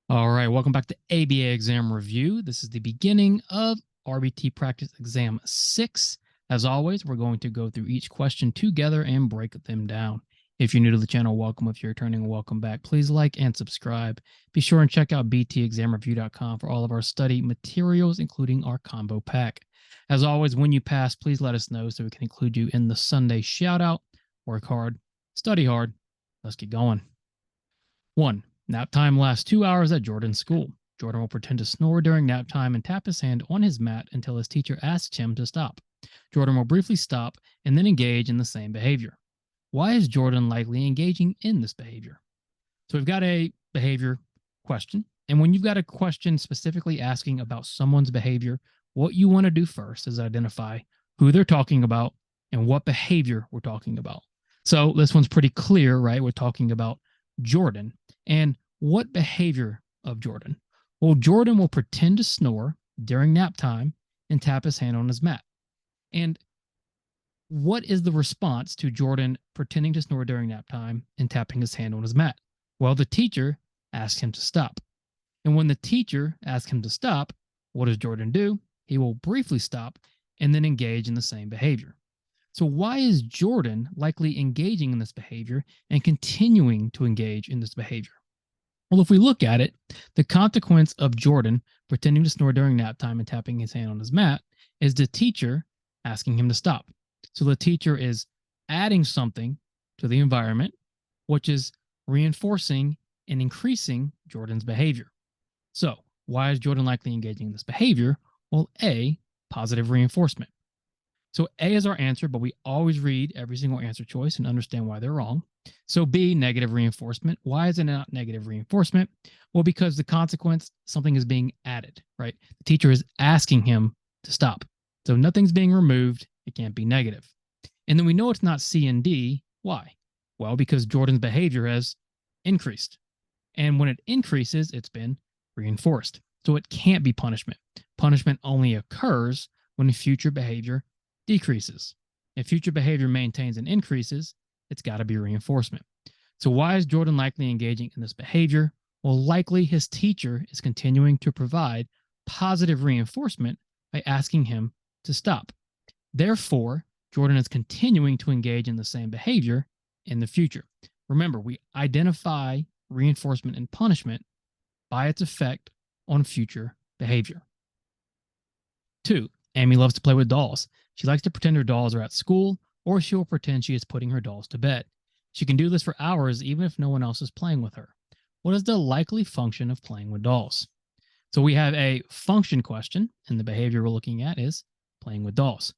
All right, welcome back to ABA exam review. This is the beginning of RBT practice exam 6. As always, we're going to go through each question together and break them down. If you're new to the channel, welcome. If you're returning, welcome back. Please like and subscribe. Be sure and check out btexamreview.com for all of our study materials, including our combo pack. As always, when you pass, please let us know so we can include you in the Sunday shout out. Work hard, study hard. Let's get going. 1. Nap time lasts 2 hours at Jordan's school. Jordan will pretend to snore during nap time and tap his hand on his mat until his teacher asks him to stop. Jordan will briefly stop and then engage in the same behavior. Why is Jordan likely engaging in this behavior? So we've got a behavior question. And when you've got a question specifically asking about someone's behavior, what you want to do first is identify who they're talking about and what behavior we're talking about. So this one's pretty clear, right? We're talking about Jordan. And what behavior of Jordan? Well, Jordan will pretend to snore during nap time and tap his hand on his mat. And what is the response to Jordan pretending to snore during nap time and tapping his hand on his mat? Well, the teacher asks him to stop. And when the teacher asks him to stop, what does Jordan do? He will briefly stop and then engage in the same behavior. So why is Jordan likely engaging in this behavior and continuing to engage in this behavior? Well, if we look at it, the consequence of Jordan pretending to snore during nap time and tapping his hand on his mat is the teacher asking him to stop. So the teacher is adding something to the environment, which is reinforcing and increasing Jordan's behavior. So why is Jordan likely engaging in this behavior? Well, A, positive reinforcement. So A is our answer, but we always read every single answer choice and understand why they're wrong. So B, negative reinforcement. Why is it not negative reinforcement? Well, because the consequence, something is being added, right? The teacher is asking him to stop. So nothing's being removed. It can't be negative. And then we know it's not C and D. Why? Well, because Jordan's behavior has increased. And when it increases, it's been reinforced. So it can't be punishment. Punishment only occurs when future behavior decreases. If future behavior maintains and increases, it's got to be reinforcement. So why is Jordan likely engaging in this behavior? Well, likely his teacher is continuing to provide positive reinforcement by asking him to stop. Therefore, Jordan is continuing to engage in the same behavior in the future. Remember, we identify reinforcement and punishment by its effect on future behavior. 2. Amy loves to play with dolls. She likes to pretend her dolls are at school, or she will pretend she is putting her dolls to bed. She can do this for hours even if no one else is playing with her. What is the likely function of playing with dolls? So we have a function question, and the behavior we're looking at is playing with dolls.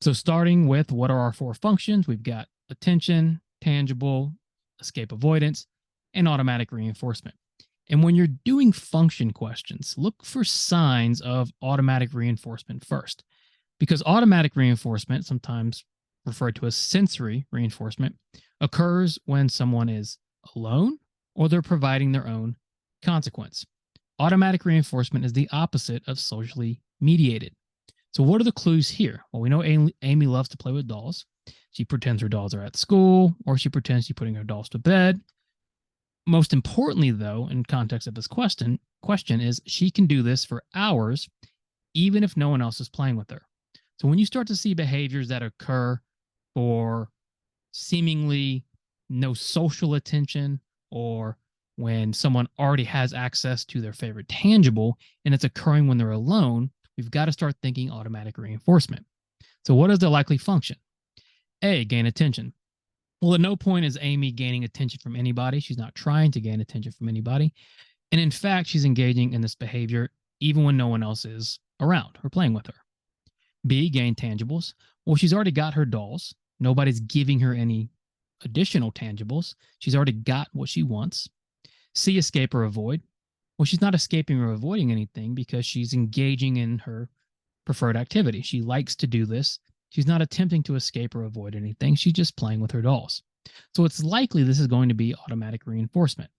So starting with what are our 4 functions, we've got attention, tangible, escape avoidance, and automatic reinforcement. And when you're doing function questions, look for signs of automatic reinforcement first, because automatic reinforcement, sometimes referred to as sensory reinforcement, occurs when someone is alone or they're providing their own consequence. Automatic reinforcement is the opposite of socially mediated. So what are the clues here? Well, we know Amy loves to play with dolls. She pretends her dolls are at school, or she pretends she's putting her dolls to bed. Most importantly, though, in context of this question is she can do this for hours, even if no one else is playing with her. So when you start to see behaviors that occur for seemingly no social attention, or when someone already has access to their favorite tangible and it's occurring when they're alone, we've got to start thinking automatic reinforcement. So what is the likely function? A, gain attention. Well, at no point is Amy gaining attention from anybody. She's not trying to gain attention from anybody. And in fact, she's engaging in this behavior even when no one else is around or playing with her. B, gain tangibles. Well, she's already got her dolls. Nobody's giving her any additional tangibles. She's already got what she wants. C, escape or avoid. Well, she's not escaping or avoiding anything because she's engaging in her preferred activity. She likes to do this. She's not attempting to escape or avoid anything. She's just playing with her dolls. So it's likely this is going to be automatic reinforcement.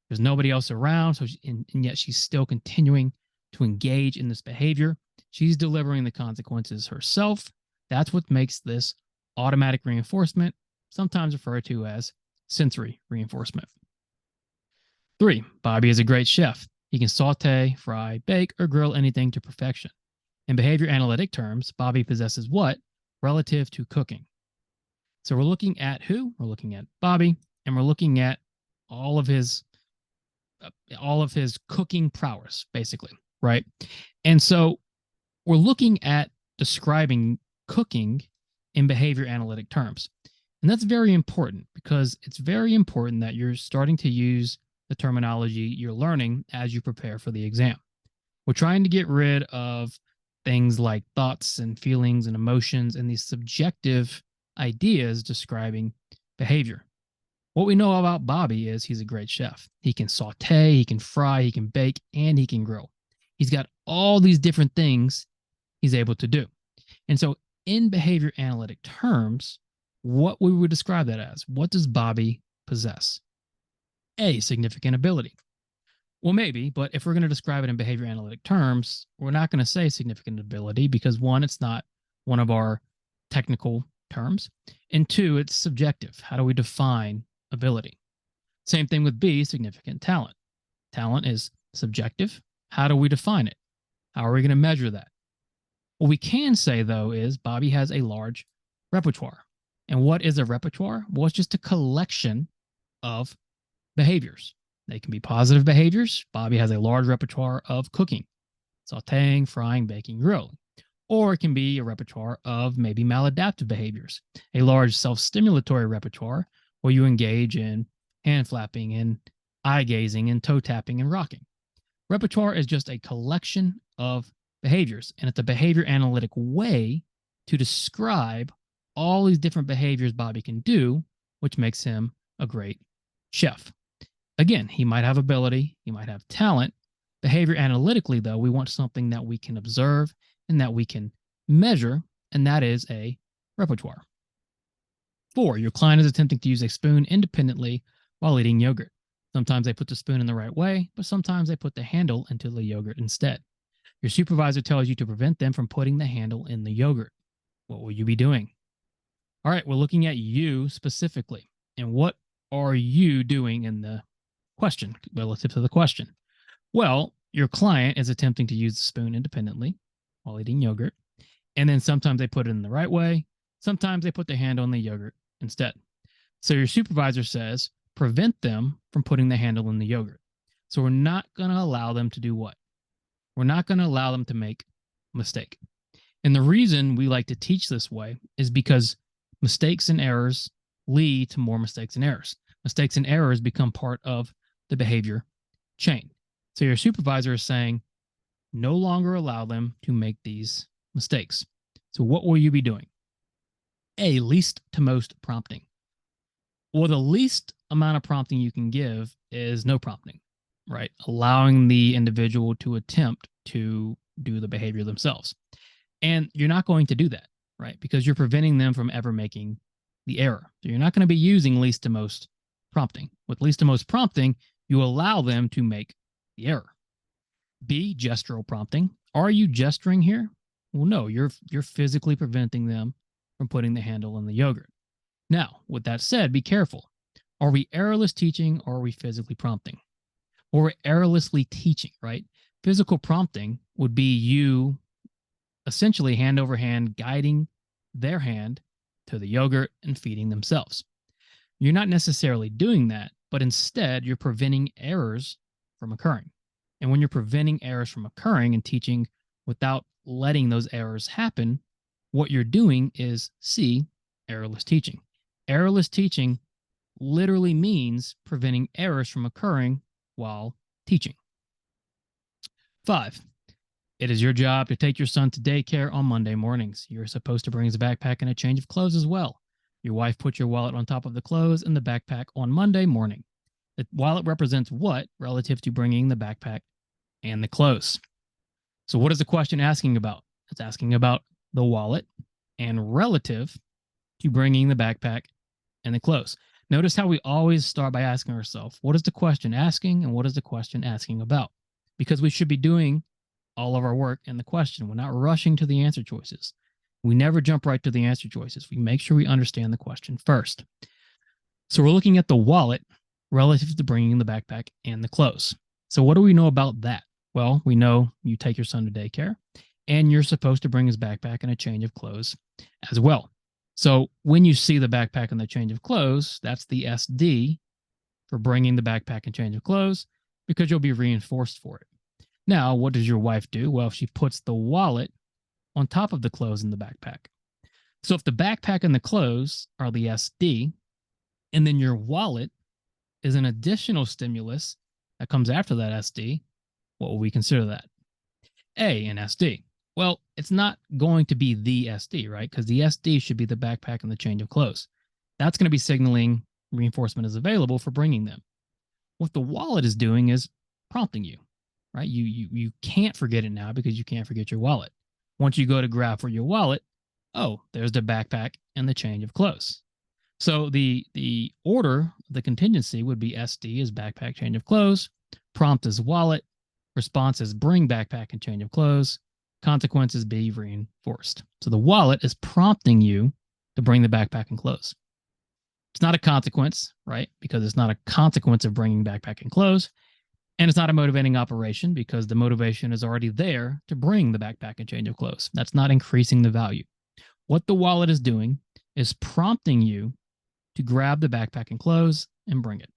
There's nobody else around, so and yet she's still continuing to engage in this behavior. She's delivering the consequences herself. That's what makes this automatic reinforcement, sometimes referred to as sensory reinforcement. 3, Bobby is a great chef. He can saute, fry, bake, or grill anything to perfection. In behavior analytic terms, Bobby possesses what relative to cooking? So we're looking at who? We're looking at Bobby, and we're looking at all of his cooking prowess, basically, right? And so we're looking at describing cooking in behavior analytic terms. And that's very important because it's very important that you're starting to use the terminology you're learning as you prepare for the exam. We're trying to get rid of things like thoughts and feelings and emotions and these subjective ideas describing behavior. What we know about Bobby is he's a great chef. He can saute, he can fry, he can bake, and he can grill. He's got all these different things he's able to do. And so in behavior analytic terms, what we would describe that as, what does Bobby possess? A, significant ability. Well, maybe, but if we're going to describe it in behavior analytic terms, we're not going to say significant ability because one, it's not one of our technical terms, and two, it's subjective. How do we define ability? Same thing with B, significant talent. Talent is subjective. How do we define it? How are we going to measure that? What we can say, though, is Bobby has a large repertoire. And what is a repertoire? Well, it's just a collection of behaviors. They can be positive behaviors. Bobby has a large repertoire of cooking, sauteing, frying, baking, grilling. Or it can be a repertoire of maybe maladaptive behaviors, a large self-stimulatory repertoire where you engage in hand flapping and eye gazing and toe tapping and rocking. Repertoire is just a collection of behaviors, and it's a behavior analytic way to describe all these different behaviors Bobby can do, which makes him a great chef. Again, he might have ability, he might have talent. Behavior analytically, though, we want something that we can observe and that we can measure, and that is a repertoire. 4, your client is attempting to use a spoon independently while eating yogurt. Sometimes they put the spoon in the right way, but sometimes they put the handle into the yogurt instead. Your supervisor tells you to prevent them from putting the handle in the yogurt. What will you be doing? All right, we're looking at you specifically. And what are you doing in the question, relative to the question? Well, your client is attempting to use the spoon independently while eating yogurt. And then sometimes they put it in the right way. Sometimes they put the handle in the yogurt instead. So your supervisor says, prevent them from putting the handle in the yogurt. So we're not going to allow them to do what? We're not going to allow them to make a mistake. And the reason we like to teach this way is because mistakes and errors lead to more mistakes and errors. Mistakes and errors become part of the behavior chain. So your supervisor is saying, no longer allow them to make these mistakes. So what will you be doing? A, least to most prompting. Well, the least amount of prompting you can give is no prompting, right? Allowing the individual to attempt to do the behavior themselves. And you're not going to do that, right? Because you're preventing them from ever making the error. So you're not going to be using least to most prompting. With least to most prompting, you allow them to make the error. B, gestural prompting. Are you gesturing here? Well, no, you're physically preventing them from putting the handle in the yogurt. Now, with that said, be careful. Are we errorless teaching or are we physically prompting? Or we're errorlessly teaching, right? Physical prompting would be you essentially hand over hand guiding their hand to the yogurt and feeding themselves. You're not necessarily doing that, but instead you're preventing errors from occurring. And when you're preventing errors from occurring and teaching without letting those errors happen, what you're doing is C, errorless teaching. Errorless teaching literally means preventing errors from occurring while teaching. 5, it is your job to take your son to daycare on Monday mornings. You're supposed to bring his backpack and a change of clothes as well. Your wife puts your wallet on top of the clothes and the backpack on Monday morning. The wallet represents what relative to bringing the backpack and the clothes? So what is the question asking about? It's asking about the wallet and relative to bringing the backpack and the clothes. Notice how we always start by asking ourselves, what is the question asking and what is the question asking about? Because we should be doing all of our work in the question. We're not rushing to the answer choices. We never jump right to the answer choices. We make sure we understand the question first. So we're looking at the wallet relative to bringing the backpack and the clothes. So what do we know about that? Well, we know you take your son to daycare and you're supposed to bring his backpack and a change of clothes as well. So when you see the backpack and the change of clothes, that's the SD for bringing the backpack and change of clothes, because you'll be reinforced for it. Now, what does your wife do? Well, she puts the wallet on top of the clothes in the backpack. So if the backpack and the clothes are the SD, and then your wallet is an additional stimulus that comes after that SD, what will we consider that? A, an SD. Well, it's not going to be the SD, right? Because the SD should be the backpack and the change of clothes. That's going to be signaling reinforcement is available for bringing them. What the wallet is doing is prompting you, right? You can't forget it now because you can't forget your wallet. Once you go to grab for your wallet, oh, there's the backpack and the change of clothes. So the order of the contingency would be SD is backpack, change of clothes, prompt is wallet, response is bring backpack and change of clothes, consequences be reinforced. So the wallet is prompting you to bring the backpack and clothes. It's not a consequence, right? Because it's not a consequence of bringing backpack and clothes. And it's not a motivating operation because the motivation is already there to bring the backpack and change of clothes. That's not increasing the value. What the wallet is doing is prompting you to grab the backpack and clothes and bring it.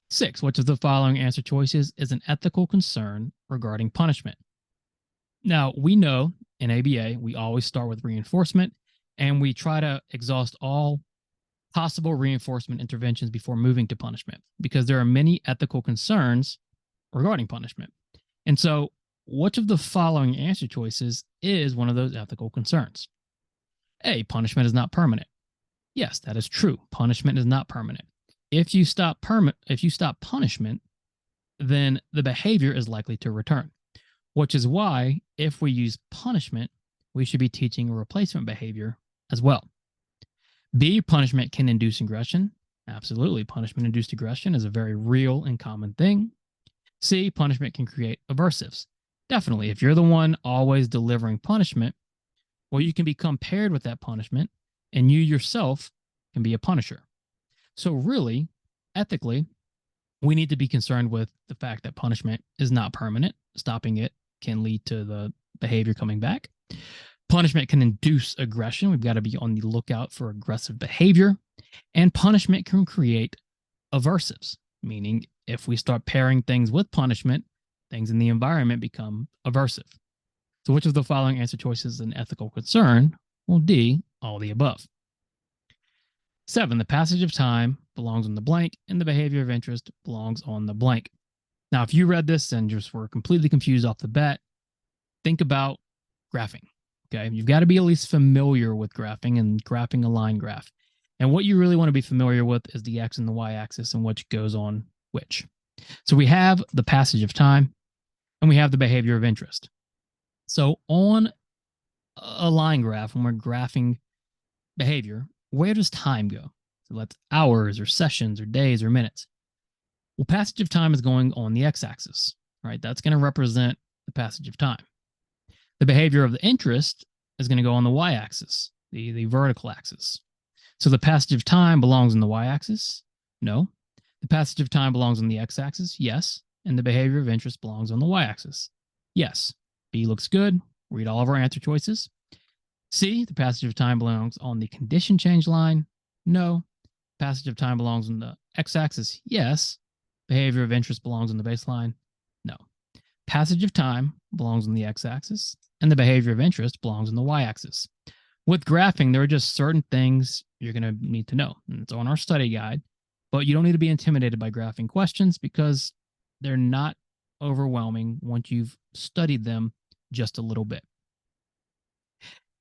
6, which of the following answer choices is an ethical concern regarding punishment? Now, we know in ABA, we always start with reinforcement and we try to exhaust all possible reinforcement interventions before moving to punishment because there are many ethical concerns regarding punishment. And so, which of the following answer choices is one of those ethical concerns? A, punishment is not permanent. Yes, that is true. Punishment is not permanent. If you stop punishment, then the behavior is likely to return, which is why if we use punishment, we should be teaching a replacement behavior as well. B, punishment can induce aggression. Absolutely. Punishment-induced aggression is a very real and common thing. C, punishment can create aversives. Definitely. If you're the one always delivering punishment, well, you can become paired with that punishment, and you yourself can be a punisher. So really, ethically, we need to be concerned with the fact that punishment is not permanent. Stopping it can lead to the behavior coming back. Punishment can induce aggression. We've got to be on the lookout for aggressive behavior. And punishment can create aversives, meaning if we start pairing things with punishment, things in the environment become aversive. So which of the following answer choices is an ethical concern? Well, D, all the above. 7, the passage of time belongs on the blank, and the behavior of interest belongs on the blank. Now, if you read this and just were completely confused off the bat, think about graphing. Okay, you've got to be at least familiar with graphing and graphing a line graph. And what you really want to be familiar with is the x and the y axis and which goes on which. So we have the passage of time and we have the behavior of interest. So on a line graph, when we're graphing behavior, where does time go? So that's hours or sessions or days or minutes. Well, passage of time is going on the x-axis, right? That's going to represent the passage of time. The behavior of the interest is going to go on the y-axis, the vertical axis. So the passage of time belongs on the y-axis? No. The passage of time belongs on the x-axis? Yes. And the behavior of interest belongs on the y-axis? Yes. B looks good. Read all of our answer choices. C, the passage of time belongs on the condition change line? No. Passage of time belongs on the x-axis? Yes. Behavior of interest belongs on the baseline? No. Passage of time belongs on the x-axis, and the behavior of interest belongs on the y-axis. With graphing, there are just certain things you're going to need to know, and it's on our study guide, but you don't need to be intimidated by graphing questions because they're not overwhelming once you've studied them just a little bit.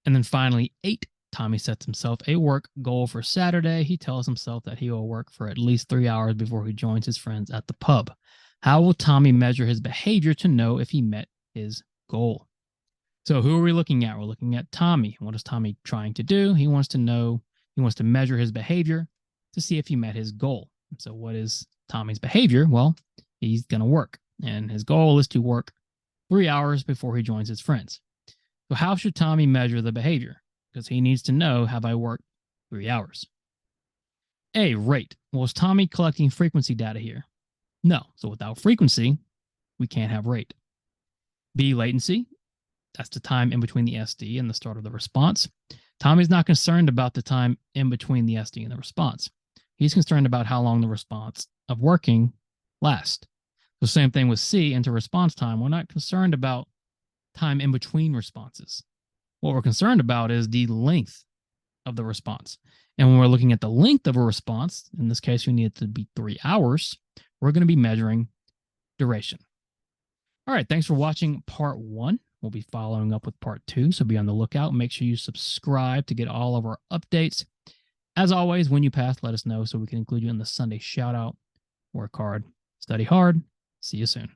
And then finally, 8, Tommy sets himself a work goal for Saturday. He tells himself that he will work for at least 3 hours before he joins his friends at the pub. How will Tommy measure his behavior to know if he met his goal? So who are we looking at? We're looking at Tommy. What is Tommy trying to do? He wants to measure his behavior to see if he met his goal. So what is Tommy's behavior? Well, he's going to work, and his goal is to work 3 hours before he joins his friends. So how should Tommy measure the behavior? Because he needs to know, have I worked 3 hours? A, rate. Well, is Tommy collecting frequency data here? No. So without frequency, we can't have rate. B, latency. That's the time in between the SD and the start of the response. Tommy's not concerned about the time in between the SD and the response. He's concerned about how long the response of working lasts. The same thing with C, into response time. We're not concerned about time in between responses. What we're concerned about is the length of the response. And when we're looking at the length of a response, in this case, we need it to be 3 hours, we're going to be measuring duration. All right, thanks for watching part 1. We'll be following up with part 2, so be on the lookout. Make sure you subscribe to get all of our updates. As always, when you pass, let us know so we can include you in the Sunday shout out. Work hard, study hard. See you soon.